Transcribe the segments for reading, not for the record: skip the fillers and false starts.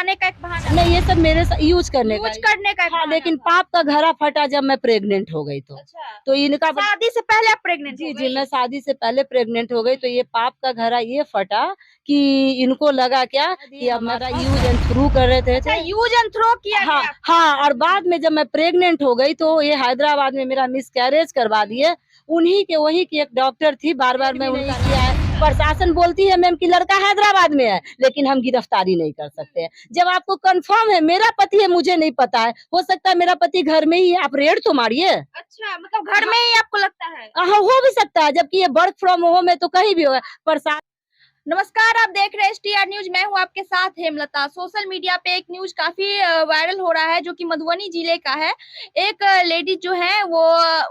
फंसाने का एक बहाना, नहीं, ये सब मेरे यूज करने यूज करने का एक हाँ, बहाना लेकिन था। पाप का घड़ा फटा जब मैं प्रेग्नेंट हो गई अच्छा, तो इनका शादी से पहले आप प्रेग्नेंट हो जी गई? मैं शादी से पहले प्रेग्नेंट हो गई तो ये पाप का घड़ा ये फटा कि इनको लगा क्या कि हमारा यूज एंड थ्रू कर रहे थे, अच्छा, यूज एंड थ्रो किया हाँ गया। हाँ। और बाद में जब मैं प्रेग्नेंट हो गई तो ये हैदराबाद में मेरा मिस कैरेज करवा दिए। उन्हीं के वहीं की एक डॉक्टर थी, बार बार मैं उनका किया है। प्रशासन बोलती है मैम कि लड़का हैदराबाद में है, लेकिन हम गिरफ्तारी नहीं कर सकते हैं। जब आपको कंफर्म है मेरा पति है, मुझे नहीं पता है, हो सकता है मेरा पति घर में ही है, आप रेड तो मारिए। अच्छा, मतलब घर में ही आपको लगता है? हाँ, हो भी सकता है, जबकि ये वर्क फ्रॉम होम है तो कहीं भी होगा। प्रशासन नमस्कार, आप देख रहे हैं STR न्यूज। मैं हूं आपके साथ हेमलता। सोशल मीडिया पे एक न्यूज काफी वायरल हो रहा है जो कि मधुबनी जिले का है। एक लेडी जो है वो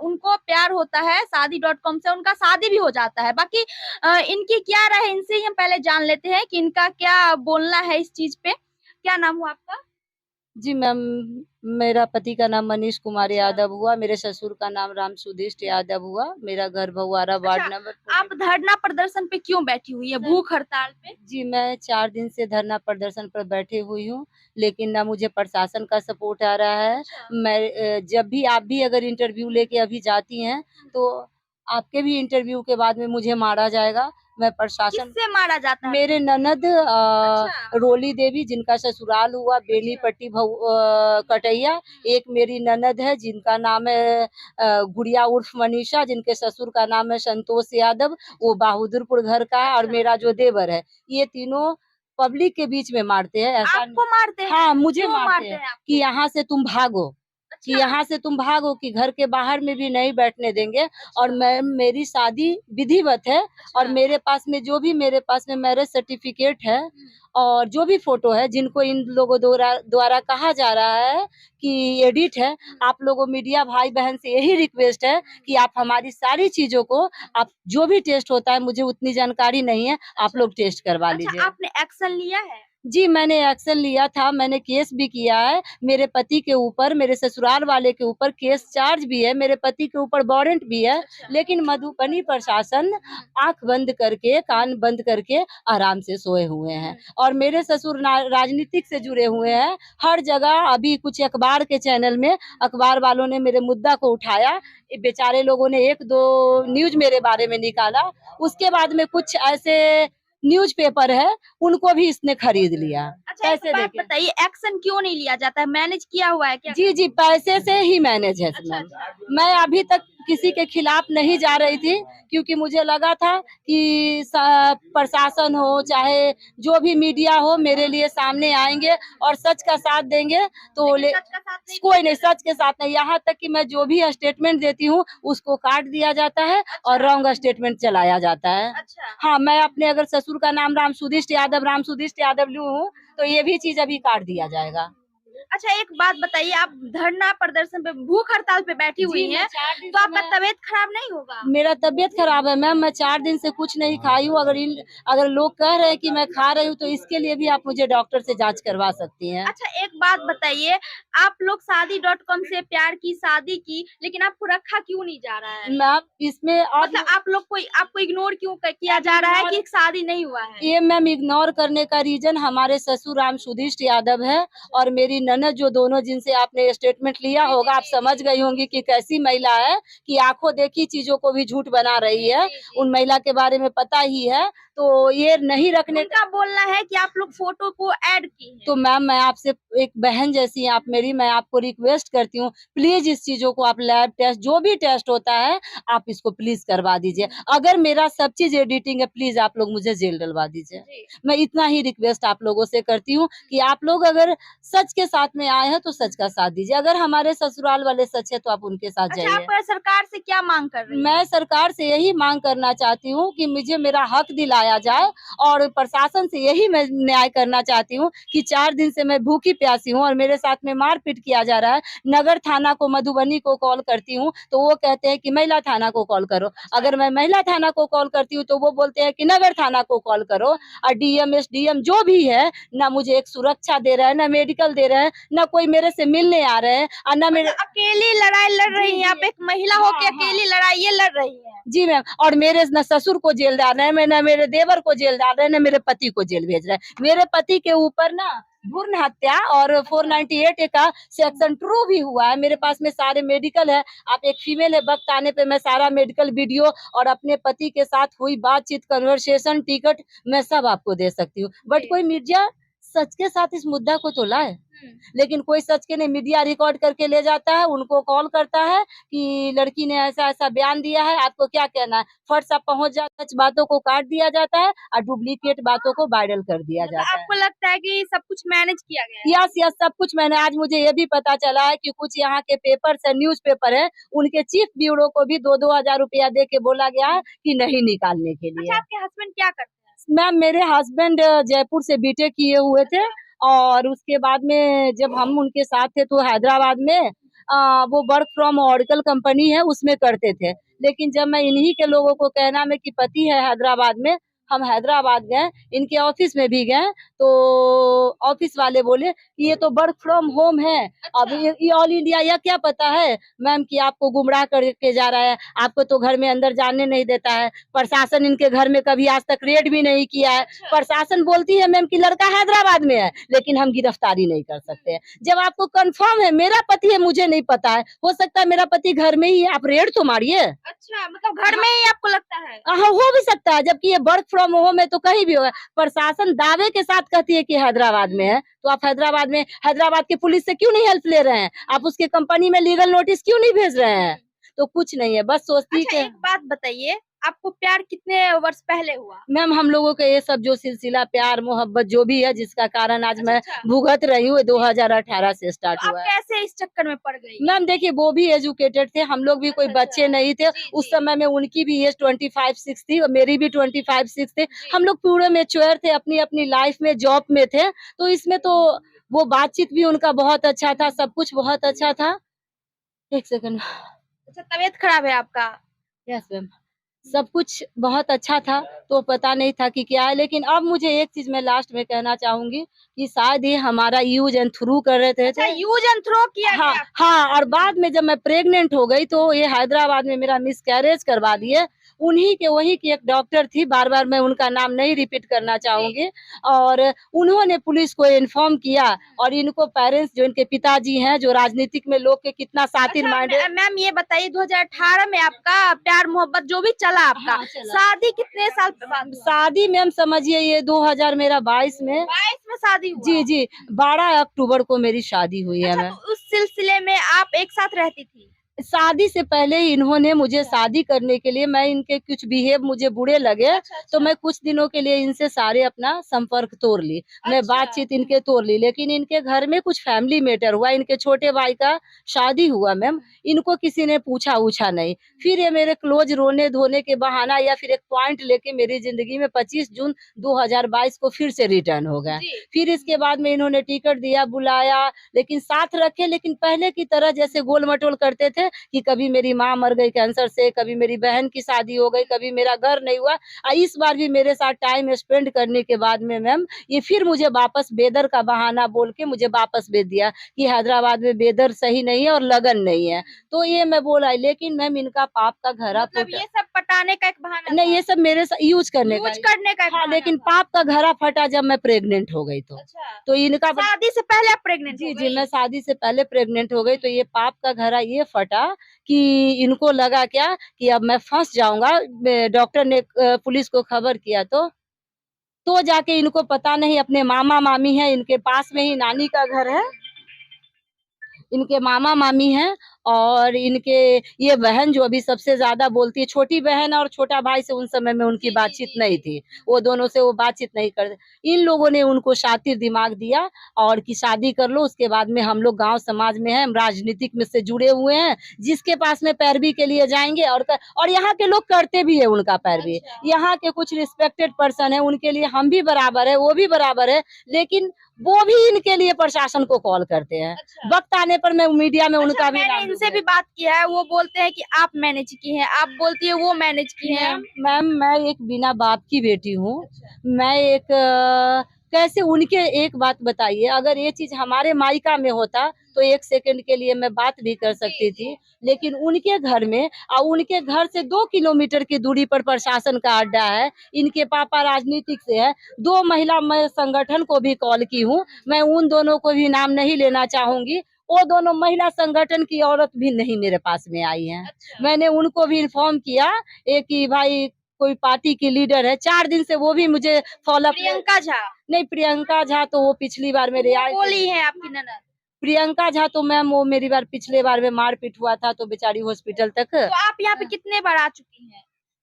उनको प्यार होता है शादी.com से, उनका शादी भी हो जाता है। बाकी इनकी क्या राय है, इनसे ही हम पहले जान लेते हैं कि इनका क्या बोलना है इस चीज पे। क्या नाम हुआ आपका? जी मैम, मेरा पति का नाम मनीष कुमार अच्छा। यादव हुआ, मेरे ससुर का नाम राम सुदिष्ट यादव हुआ, मेरा घर भगवारा वार्ड अच्छा, नंबर आप धरना प्रदर्शन पे क्यों बैठी हुई है, भूख हड़ताल पे? जी मैं 4 दिन से धरना प्रदर्शन पर बैठी हुई हूँ, लेकिन ना मुझे प्रशासन का सपोर्ट आ रहा है। अच्छा। मैं जब भी आप भी अगर इंटरव्यू लेके अभी जाती हैं तो आपके भी इंटरव्यू के बाद में मुझे मारा जाएगा। मैं प्रशासन किससे मारा जाता है? मेरे ननद अच्छा। रोली देवी जिनका ससुराल हुआ बेनीपट्टी कटैया, एक मेरी ननद है जिनका नाम है गुड़िया उर्फ मनीषा, जिनके ससुर का नाम है संतोष यादव, वो बहादुरपुर घर का है, और मेरा जो देवर है, ये तीनों पब्लिक के बीच में मारते हैं। ऐसा आपको मारते हैं? हाँ, मुझे क्यों मारते हैं आपको? कि यहाँ से तुम भागो, कि अच्छा। यहाँ से तुम भागो, कि घर के बाहर में भी नहीं बैठने देंगे। और मैं मेरी शादी विधिवत है, और मेरे पास में जो भी मेरे पास में मैरिज सर्टिफिकेट है और जो भी फोटो है जिनको इन लोगों द्वारा द्वारा कहा जा रहा है कि एडिट है, आप लोगों मीडिया भाई बहन से यही रिक्वेस्ट है कि आप हमारी सारी चीजों को, आप जो भी टेस्ट होता है, मुझे उतनी जानकारी नहीं है, आप लोग टेस्ट करवा लीजिए। अच्छा, आपने एक्शन लिया है? जी मैंने एक्शन लिया था, मैंने केस भी किया है। मेरे पति के ऊपर, मेरे ससुराल वाले के ऊपर केस चार्ज भी है, मेरे पति के ऊपर वारंट भी है। लेकिन मधुबनी प्रशासन आंख बंद करके, कान बंद करके आराम से सोए हुए हैं। और मेरे ससुर राजनीतिक से जुड़े हुए हैं। हर जगह अभी कुछ अखबार के चैनल में अखबार वालों ने मेरे मुद्दा को उठाया, बेचारे लोगों ने 1-2 न्यूज मेरे बारे में निकाला। उसके बाद में कुछ ऐसे न्यूज़पेपर है, उनको भी इसने खरीद लिया। अच्छा, एक पैसे बात देके। बताइए, एक्शन क्यों नहीं लिया जाता है? मैनेज किया हुआ है क्या? जी, जी, पैसे से ही मैनेज है मैम। मैं अभी तक किसी के खिलाफ नहीं जा रही थी, क्योंकि मुझे लगा था कि प्रशासन हो चाहे जो भी मीडिया हो मेरे लिए सामने आएंगे और सच का साथ देंगे। तो सच का साथ नहीं कोई नहीं, सच के साथ नहीं, यहाँ तक कि मैं जो भी स्टेटमेंट देती हूँ उसको काट दिया जाता है और रॉन्ग स्टेटमेंट चलाया जाता है। अच्छा। हाँ, मैं अपने अगर ससुर का नाम राम सुदिष्ट यादव लूँ हूँ तो ये भी चीज अभी काट दिया जाएगा। अच्छा, एक बात बताइए, आप धरना प्रदर्शन पे, भूख हड़ताल पे बैठी हुई हैं, तो आपका तबीयत खराब नहीं होगा? मेरा तबीयत खराब है मैम, मैं 4 दिन से कुछ नहीं खाई हूँ। अगर लोग कह रहे हैं कि मैं खा रही हूँ तो इसके लिए भी आप मुझे डॉक्टर से जांच करवा सकती हैं। अच्छा, एक बात बताइए, आप लोग शादी.com से प्यार की, शादी की, लेकिन आपको रखा क्यों नहीं जा रहा है? मैम इसमें और मतलब आप लोग को, आपको इग्नोर क्यों किया जा रहा है कि शादी नहीं हुआ है? ये मैम इग्नोर करने का रीजन हमारे ससुर राम सुदिष्ट यादव है और मेरी ननद, जो दोनों जिनसे आपने स्टेटमेंट लिया होगा, आप समझ गई होंगी कि कैसी महिला है, कि आंखों देखी चीजों को भी झूठ बना रही है। उन महिला के बारे में पता ही है, तो ये नहीं रखने उनका बोलना है कि आप लोग फोटो को ऐड की है। तो मैम मैं आपसे एक बहन जैसी हैं आप मेरी, मैं आपको रिक्वेस्ट करती हूँ, प्लीज इस चीजों को आप लैब टेस्ट, जो भी टेस्ट होता है आप इसको प्लीज करवा दीजिए। अगर मेरा सब चीज एडिटिंग है, प्लीज आप लोग मुझे जेल डलवा दीजिए। मैं इतना ही रिक्वेस्ट आप लोगों से करती हूँ कि आप लोग अगर सच के साथ में आए हैं तो सच का साथ दीजिए। अगर हमारे ससुराल वाले सच है तो आप उनके साथ अच्छा, जाइए। आप सरकार से क्या मांग कर रही हैं? मैं सरकार से यही मांग करना चाहती हूँ कि मुझे मेरा हक दिलाया जाए, और प्रशासन से यही मैं न्याय करना चाहती हूँ कि 4 दिन से मैं भूखी प्यासी हूँ और मेरे साथ में मारपीट किया जा रहा है। नगर थाना को, मधुबनी को कॉल करती हूँ तो वो कहते हैं कि महिला थाना को कॉल करो। अगर मैं महिला थाना को कॉल करती हूँ तो वो बोलते हैं कि नगर थाना को कॉल करो। और डीएम एसडीएम जो भी है, ना मुझे एक सुरक्षा दे रहा है, ना मेडिकल दे रहे हैं, ना कोई मेरे से मिलने आ रहे हैं, और ना मेरे अकेली लड़ाई लड़ रही हैं आप, एक महिला होकर अकेली लड़ाई ये लड़ रही हैं। जी मैम। और मेरे न ससुर को जेल डाल रहे हैं, न मेरे देवर को जेल डाल रहे हैं, न मेरे पति को जेल भेज रहे हैं। मेरे पति के ऊपर ना भ्रूण हत्या और 498 का सेक्शन 2 भी हुआ है। मेरे पास में सारे मेडिकल है। आप एक फीमेल है, वक्त आने पे मैं सारा मेडिकल वीडियो और अपने पति के साथ हुई बातचीत, कन्वर्सेशन, टिकट मैं सब आपको दे सकती हूँ। बट जी। कोई मीडिया सच के साथ इस मुद्दा को तो लाए, लेकिन कोई सच के नहीं, मीडिया रिकॉर्ड करके ले जाता है, उनको कॉल करता है कि लड़की ने ऐसा-ऐसा बयान दिया है, आपको क्या कहना है? फट से पहुँच जाता है, सच बातों को काट दिया जाता है और डुप्लीकेट बातों को वायरल कर दिया मतलब जाता है। आपको लगता है कि सब कुछ मैनेज किया गया है? यस, यस, सब कुछ मैंने आज मुझे ये भी पता चला है कि कुछ यहाँ के पेपर्स है, न्यूज़पेपर है, उनके चीफ ब्यूरो को भी 2-2 हज़ार रुपया दे के बोला गया है कि नहीं निकालने के अच्छा, लिए। आपके हस्बैंड क्या करते हैं? मैम, मेरे हस्बैंड जयपुर से बीटेक किए हुए थे और उसके बाद में जब हम उनके साथ थे तो हैदराबाद में वो वर्क फ्रॉम ओरेकल कंपनी है उसमें करते थे। लेकिन जब मैं इन्हीं के लोगों को कहना में कि पति है हैदराबाद में, हम हैदराबाद गए, इनके ऑफिस में भी गए तो ऑफिस वाले बोले कि ये तो वर्क फ्रॉम होम है। अब ये ऑल इंडिया या क्या पता है मैम कि आपको गुमराह करके जा रहा है, आपको तो घर में अंदर जाने नहीं देता है। प्रशासन इनके घर में कभी आज तक रेड भी नहीं किया है। प्रशासन बोलती है मैम कि लड़का हैदराबाद में है, लेकिन हम गिरफ्तारी नहीं कर सकते हैं। जब आपको कंफर्म है मेरा पति है, मुझे नहीं पता है, हो सकता है मेरा पति घर में ही है, आप रेड तो मारिए। अच्छा, मतलब घर में ही आपको लगता है? हाँ, हो भी सकता है, जबकि ये वर्क फ्रॉम होम है तो कहीं भी होगा। प्रशासन दावे के साथ कहती है कि हैदराबाद में है, तो आप हैदराबाद की पुलिस से क्यों नहीं हेल्प ले रहे हैं? आप उसके कंपनी में लीगल नोटिस क्यों नहीं भेज रहे हैं? तो कुछ नहीं है, बस सोचती अच्छा, कि एक बात बताइए, आपको प्यार कितने वर्ष पहले हुआ? मैम हम लोगों का ये सब जो सिलसिला प्यार मोहब्बत जो भी है जिसका कारण आज मैं अच्छा। भुगत रही हूँ 2018 से स्टार्ट तो आप हुआ है। कैसे इस चक्कर में पड़ गई? मैम देखिए वो भी एजुकेटेड थे, हम लोग भी कोई अच्छा, बच्चे नहीं थे। जी, उस जी। समय में उनकी भी एज 25-6 थी और मेरी भी 25-6 थे। जी। हम लोग पूरे मैच्योर थे, अपनी-अपनी लाइफ में, जॉब में थे। तो इसमें तो वो बातचीत भी उनका बहुत अच्छा था, सब कुछ बहुत अच्छा था। 1 सेकंड। अच्छा, तबीयत खराब है आपका? Yes ma'am. सब कुछ बहुत अच्छा था, तो पता नहीं था कि क्या है, लेकिन अब मुझे एक चीज़ मैं लास्ट में कहना चाहूँगी कि शायद ये हमारा यूज़ एंड थ्रू कर रहे थे। अच्छा, यूज़ एंड थ्रो किया हाँ, गया आपको? हाँ और बाद में जब मैं प्रेग्नेंट हो गई तो ये हैदराबाद में मेरा मिसकैरेज करवा दिए। उन्हीं के वहीं की एक डॉक्टर थी, बार-बार मैं उनका नाम नहीं रिपीट करना चाहूँगी और उन्होंने पुलिस को इन्फॉर्म किया और इनको पेरेंट्स जो इनके पिताजी हैं, जो राजनीतिक में लोग के कितना शातिर अच्छा, माइंडेड। मैम ये बताइए 2018 में आपका प्यार मोहब्बत जो भी चला आपका, हाँ, चला। शादी कितने साल बाद हुआ? शादी मैम समझिए ये 2000 मेरा 22 में 22 में शादी हुआ? जी, जी, 12 अक्टूबर को मेरी शादी हुई है अच्छा, मैम। तो उस सिलसिले में आप एक साथ रहती थी? शादी से पहले ही इन्होंने मुझे शादी करने के लिए मैं इनके कुछ बिहेव मुझे बुरे लगे, अच्छा, तो अच्छा। मैं कुछ दिनों के लिए इनसे सारे अपना संपर्क तोड़ ली। मैं अच्छा। बातचीत इनके तोड़ ली, लेकिन इनके घर में कुछ फैमिली मैटर हुआ, इनके छोटे भाई का शादी हुआ मैम, इनको किसी ने पूछा-ऊछा नहीं। फिर ये मेरे क्लोज़ रोने-धोने के बहाना या फिर एक पॉइंट लेके मेरी ज़िंदगी में 25 जून 2022 को फिर से रिटर्न हो गए। जी। फिर इसके बाद में इन्होंने टिकट दिया, बुलाया, लेकिन साथ रखे, लेकिन पहले की तरह जैसे गोल-मटोल करते थे कि कभी मेरी माँ मर गई कैंसर से, कभी मेरी बहन की शादी हो गई, कभी मेरा घर नहीं हुआ। इस बार भी मेरे साथ टाइम स्पेंड करने के बाद में मैम ये फिर मुझे वापस बेदर का बहाना बोल के मुझे वापस भेज दिया कि हैदराबाद में बेदर सही नहीं है और लगन नहीं है। तो ये मैं बोल आई, लेकिन मैम इनका पाप का घड़ा मतलब फूटा। ये सब पटाने का एक बहाना नहीं, था? ये सब मेरे सा यूज़ करने का। यूज़ करने का एक हाँ, बहाना लेकिन था। पाप का घड़ा फटा जब मैं प्रेग्नेंट हो गई तो। अच्छा। तो इनका शादी से पहले आप प्रेग्नेंट हो जी, जी, गई? मैं शादी से पहले प्रेग्नेंट हो गई तो ये पाप का घड़ा ये फटा कि इनको लगा क्या कि अब मैं फँस जाऊँगा। डॉक्टर ने पुलिस को खबर किया तो जाके इनको पता नहीं अपने मामा-मामी हैं, इनके पास में ही नानी का घर है। इनके मामा-मामी हैं और इनके ये बहन जो अभी सबसे ज़्यादा बोलती है, छोटी बहन और छोटा भाई से उन समय में उनकी बातचीत नहीं थी। वो दोनों से वो बातचीत नहीं करते। इन लोगों ने उनको शातिर दिमाग दिया और कि शादी कर लो, उसके बाद में हम लोग गाँव समाज में हैं, हम राजनीतिक में से जुड़े हुए हैं, जिसके पास में पैरवी के लिए जाएँगे और यहाँ के लोग करते भी हैं उनका पैरवी। अच्छा। यहाँ के कुछ रिस्पेक्टेड पर्सन हैं, उनके लिए हम भी बराबर हैं, वो भी बराबर है, लेकिन वो भी इनके लिए प्रशासन को कॉल करते हैं। अच्छा। वक़्त आने पर मैं मीडिया में उनका अच्छा, भी मैंने नाम इनसे लूँगी। भी बात किया है, वो बोलते हैं कि आप मैनेज की हैं, आप बोलती है वो मैनेज की हैं। मैम, मैं एक बिना बाप की बेटी हूँ। अच्छा। मैं एक कैसे उनके, एक बात बताइए, अगर ये चीज हमारे मायका में होता तो 1 सेकंड के लिए मैं बात भी कर सकती थी, लेकिन उनके घर में और उनके घर से 2 किलोमीटर की दूरी पर प्रशासन का अड्डा है। इनके पापा राजनीतिक से है। 2 महिला मैं संगठन को भी कॉल की हूँ, मैं उन दोनों को भी नाम नहीं लेना चाहूंगी। वो दोनों महिला संगठन की औरत भी नहीं मेरे पास में आई है। अच्छा। मैंने उनको भी इन्फॉर्म किया कि भाई कोई पार्टी की लीडर है, 4 दिन से वो भी मुझे फॉलोअप प्रियंका झा नहीं, प्रियंका झा तो वो पिछली बार मेरे आए थे। बोली है आपकी ननद। प्रियंका झा तो मैम वो मेरी बार पिछले बार में मारपीट हुआ था तो बेचारी हॉस्पिटल तक। तो आप यहाँ पे कितने बार आ चुकी हैं?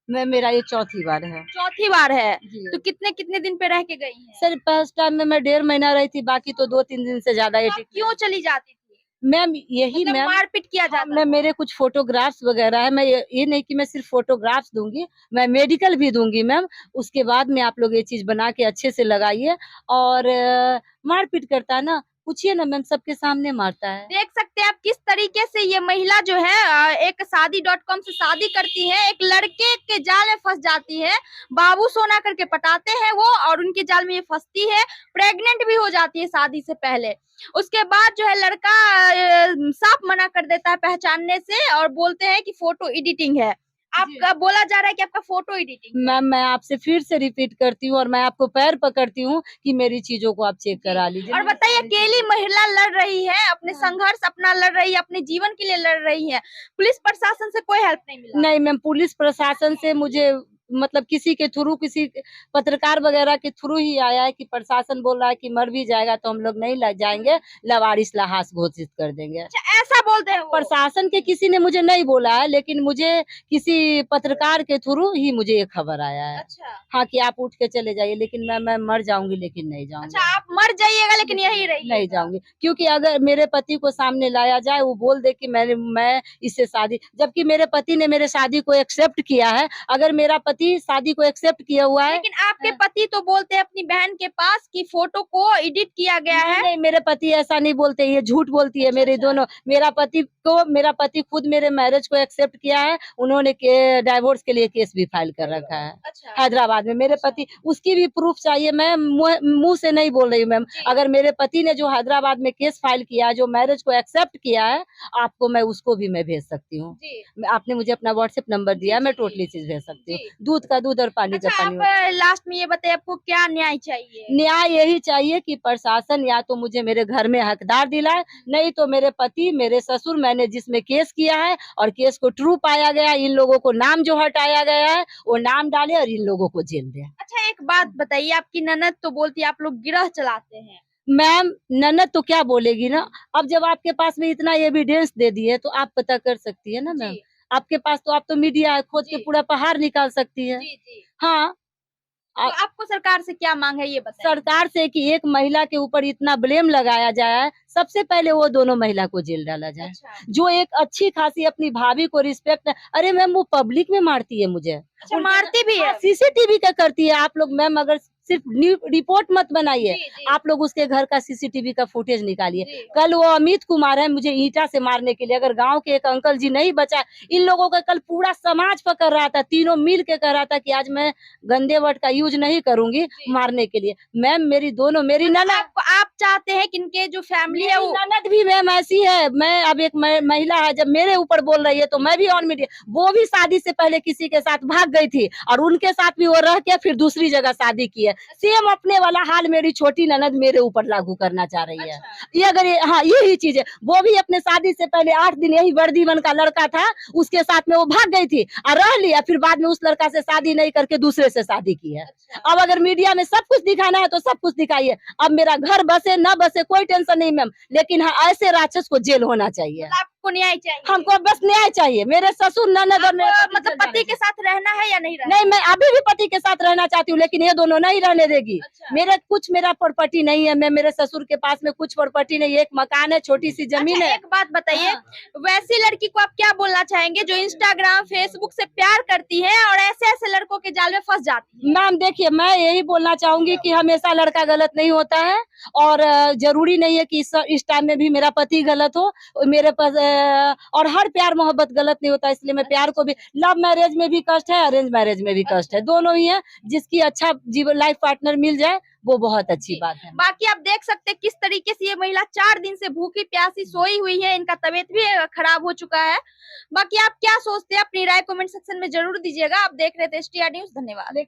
मैं, मेरा ये चौथी बार है। चौथी बार है। जी। तो कितने कितने दिन पे रह के गई हैं? सर फर्स्ट टाइम में मैं 1.5 महीना रही थी, बाकी तो 2-3 दिन से ज्यादा तो आप क्यों चली जाती थी? मैम यही मतलब मैम मारपीट किया जाता मैं, मेरे कुछ फोटोग्राफ्स वगैरह है। मैं ये नहीं कि मैं सिर्फ फोटोग्राफ्स दूंगी, मैं मेडिकल भी दूंगी मैम। उसके बाद में आप लोग ये चीज बना के अच्छे से लगाइए। और मारपीट करता है ना, पूछिए ना मैम, सबके सामने मारता है। देख सकते हैं आप किस तरीके से ये महिला जो है एक शादी.com से शादी करती है, एक लड़के के जाल में फंस जाती है, बाबू सोना करके पटाते हैं वो और उनके जाल में ये फंसती है, प्रेग्नेंट भी हो जाती है शादी से पहले। उसके बाद जो है लड़का साफ मना कर देता है पहचानने से और बोलते हैं कि फोटो एडिटिंग है। आपका बोला जा रहा है कि आपका फोटो एडिटिंग। मैम मैं आपसे फिर से रिपीट करती हूँ और मैं आपको पैर पकड़ती हूँ कि मेरी चीजों को आप चेक करा लीजिए। और बताइए, अकेली महिला लड़ रही है, अपने संघर्ष अपना लड़ रही है, अपने जीवन के लिए लड़ रही है, पुलिस प्रशासन से कोई हेल्प नहीं मिला? नहीं मैम, पुलिस प्रशासन से मुझे मतलब किसी के थ्रू, किसी पत्रकार वगैरह के थ्रू ही आया है कि प्रशासन बोल रहा है कि मर भी जाएगा तो हम लोग नहीं लग जाएंगे, लवारिस लाश घोषित कर देंगे। अच्छा, ऐसा बोलते हैं वो? प्रशासन के किसी ने मुझे नहीं बोला है, लेकिन मुझे किसी पत्रकार के थ्रू ही मुझे ये खबर आया है। अच्छा। हाँ कि आप उठ के चले जाइए, लेकिन मैं मर जाऊंगी लेकिन नहीं जाऊंगी। अच्छा, आप मर जाइएगा लेकिन यही रहिएगा? नहीं जाऊंगी, क्योंकि अगर मेरे पति को सामने लाया जाए, वो बोल दे कि मैं इससे शादी, जबकि मेरे पति ने मेरे शादी को एक्सेप्ट किया है। अगर मेरा पति शादी को एक्सेप्ट किया हुआ है, लेकिन आपके पति तो बोलते हैं अपनी बहन के पास कि फोटो को एडिट किया गया है। नहीं, मेरे पति ऐसा नहीं बोलते, ये झूठ बोलती है। मेरे दोनों, मेरा पति खुद मेरे मैरिज को एक्सेप्ट किया है। उन्होंने डाइवोर्स के लिए केस भी फाइल कर रखा है। अच्छा। हैदराबाद में मेरे पति, उसकी भी प्रूफ चाहिए। मैं मुंह से नहीं बोल रही हूँ मैम। अगर मेरे पति ने जो हैदराबाद में केस फाइल किया है, जो मैरिज को एक्सेप्ट किया है, आपको मैं उसको भी मैं भेज सकती हूँ। आपने मुझे अपना व्हाट्सएप नंबर दिया है, मैं टोटली चीज भेज सकती हूँ। दूध का दूध और पानी का पानी। आप लास्ट में ये बताइए, आपको क्या न्याय चाहिए? न्याय यही चाहिए कि प्रशासन या तो मुझे मेरे घर में हकदार दिलाए, नहीं तो मेरे पति, मेरे ससुर, मैंने जिसमें केस किया है और केस को ट्रू पाया गया, इन लोगों को नाम जो हटाया गया है वो नाम डाले और इन लोगों को जेल दे। अच्छा, एक बात बताइए, आपकी ननद तो बोलती है आप लोग गिरह चलाते हैं। मैम ननद तो क्या बोलेगी ना, अब जब आपके पास में इतना एविडेंस दे दिए तो आप पता कर सकती है ना मैम। आपके पास तो, आप तो मीडिया है, खोद के पूरा पहाड़ निकाल सकती है। हाँ, तो आपको सरकार से क्या मांग है ये बताइए? सरकार से कि एक महिला के ऊपर इतना ब्लेम लगाया जाए, सबसे पहले वो दोनों महिला को जेल डाला जाए। अच्छा। जो एक अच्छी खासी अपनी भाभी को रिस्पेक्ट, अरे मैम वो पब्लिक में मारती है मुझे। अच्छा, मारती भी है? सीसीटीवी का करती है। आप लोग मैम अगर सिर्फ रिपोर्ट मत बनाइए, आप लोग उसके घर का सीसीटीवी का फुटेज निकालिए। कल वो अमित कुमार है, मुझे ईंटा से मारने के लिए, अगर गांव के एक अंकल जी नहीं बचा, इन लोगों का कल पूरा समाज पकड़ रहा था, तीनों मिल के कह रहा था कि आज मैं गंदे वर्ड का यूज नहीं करूंगी मारने के लिए। मैम मेरी दोनों, मेरी ननद, आप चाहते हैं कि इनके जो फैमिली है वो, ननद भी मैम ऐसी है। मैं अब एक महिला है, जब मेरे ऊपर बोल रही है तो मैं भी ऑन मीडिया, वो भी शादी से पहले किसी के साथ भाग गई थी और उनके साथ भी वो रह के फिर दूसरी जगह शादी की है। सेम अपने वाला हाल मेरी छोटी ननद मेरे ऊपर लागू करना चाह रही है। ये अगर हाँ यही चीज है, वो भी अपने शादी से पहले 8 दिन यही वर्दीवन का लड़का था, उसके साथ में वो भाग गई थी और रह लिया, फिर बाद में उस लड़का से शादी नहीं करके दूसरे से शादी की है। अब अगर मीडिया में सब कुछ दिखाना है तो सब कुछ दिखाइए। अब मेरा घर बसे न बसे कोई टेंशन नहीं मैम, लेकिन हाँ ऐसे राक्षस को जेल होना चाहिए। आपको न्याय चाहिए? हमको बस न्याय चाहिए। मेरे ससुर ननद और मतलब पति के साथ रहना है या नहीं रहना? नहीं, मैं अभी भी पति के साथ रहना चाहती हूँ, लेकिन ये दोनों नहीं रहने देगी। मेरा प्रॉपर्टी नहीं है, मैं मेरे ससुर के पास में कुछ प्रॉपर्टी नहीं, एक मकान है, छोटी सी जमीन है। एक बात बताइए, वैसी लड़की को आप क्या बोलना चाहेंगे जो इंस्टाग्राम फेसबुक से प्यार करती है और ऐसे ऐसे लड़कों के जाल में फंस जाती है? मैम देखिए, मैं यही बोलना चाहूंगी कि हमेशा लड़का गलत नहीं होता है और जरूरी नहीं है कि इस टाइम में भी मेरा पति गलत हो। मेरे पास और हर प्यार मोहब्बत गलत नहीं होता, इसलिए मैं प्यार को भी, लव मैरिज में भी कष्ट है, अरेंज मैरिज में भी कष्ट है, दोनों ही है। जिसकी अच्छा जीवन लाइफ पार्टनर मिल जाए वो बहुत अच्छी बात है। बाकी आप देख सकते हैं किस तरीके से ये महिला 4 दिन से भूखी प्यासी सोई हुई है, इनका तबीयत भी खराब हो चुका है। बाकी आप क्या सोचते हैं अपनी राय कमेंट सेक्शन में जरूर दीजिएगा। आप देख रहे थे STR न्यूज, धन्यवाद।